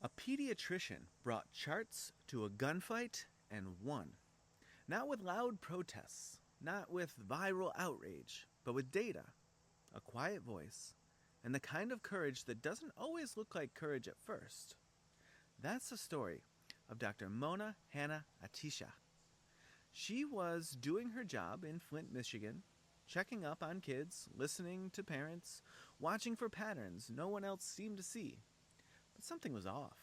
A pediatrician brought charts to a gunfight and won. Not with loud protests, not with viral outrage, but with data, a quiet voice, and the kind of courage that doesn't always look like courage at first. That's the story of Dr. Mona Hanna-Attisha. She was doing her job in Flint, Michigan, checking up on kids, listening to parents, watching for patterns no one else seemed to see. But something was off.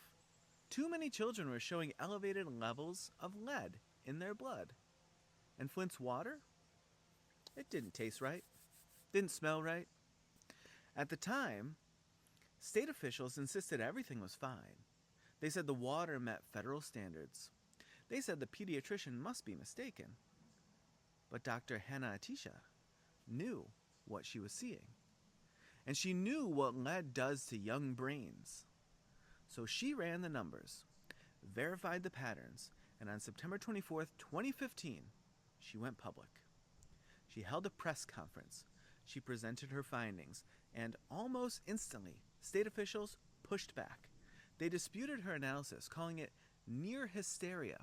Too many children were showing elevated levels of lead in their blood. And Flint's water? It didn't taste right. Didn't smell right. At the time, state officials insisted everything was fine. They said the water met federal standards. They said the pediatrician must be mistaken. But Dr. Hanna-Attisha knew what she was seeing. And she knew what lead does to young brains. So she ran the numbers, verified the patterns, and on September 24th, 2015, she went public. She held a press conference. She presented her findings, and almost instantly, state officials pushed back. They disputed her analysis, calling it near hysteria,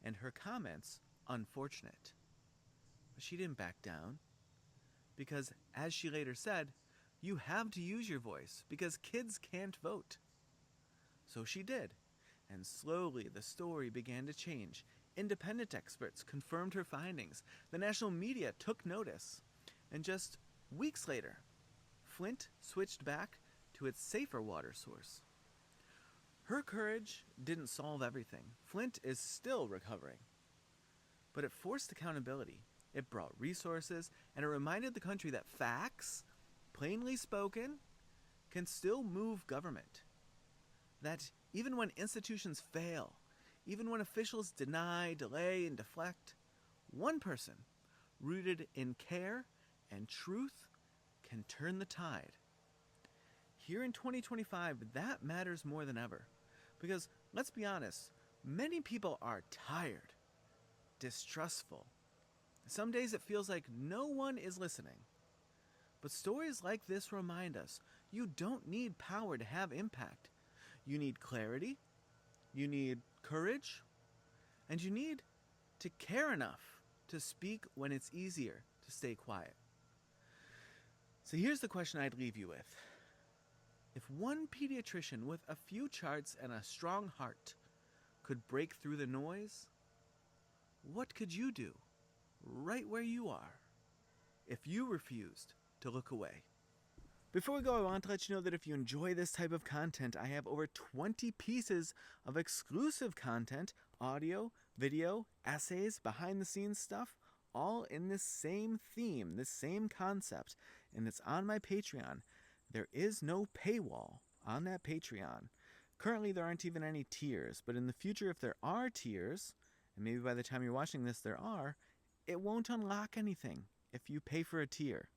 and her comments unfortunate. But she didn't back down, because as she later said, you have to use your voice because kids can't vote. So she did, and slowly the story began to change. Independent experts confirmed her findings. The national media took notice. And just weeks later, Flint switched back to its safer water source. Her courage didn't solve everything. Flint is still recovering. But it forced accountability. It brought resources, and it reminded the country that facts, plainly spoken, can still move government. That even when institutions fail, even when officials deny, delay, and deflect, one person, rooted in care and truth, can turn the tide. Here in 2025, that matters more than ever. Because, let's be honest, many people are tired, distrustful. Some days it feels like no one is listening. But stories like this remind us you don't need power to have impact. You need clarity, you need courage, and you need to care enough to speak when it's easier to stay quiet. So here's the question I'd leave you with. If one pediatrician with a few charts and a strong heart could break through the noise, what could you do right where you are if you refused to look away? Before we go, I want to let you know that if you enjoy this type of content, I have over 20 pieces of exclusive content, audio, video, essays, behind-the-scenes stuff, all in this same theme, this same concept, and it's on my Patreon. There is no paywall on that Patreon. Currently, there aren't even any tiers, but in the future, if there are tiers, and maybe by the time you're watching this there are, it won't unlock anything if you pay for a tier.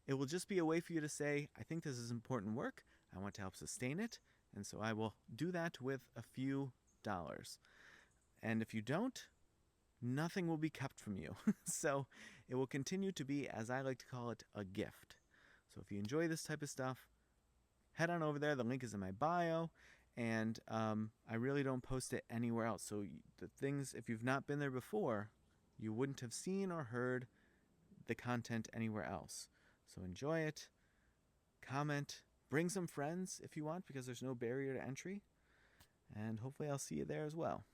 It will just be a way for you to say, I think this is important work, I want to help sustain it, and so I will do that with a few dollars. And if you don't, nothing will be kept from you. So it will continue to be, as I like to call it, a gift. So if you enjoy this type of stuff, head on over there. The link is in my bio, and I really don't post it anywhere else. So the things, if you've not been there before, you wouldn't have seen or heard the content anywhere else. So enjoy it, comment, bring some friends if you want, because there's no barrier to entry, and hopefully I'll see you there as well.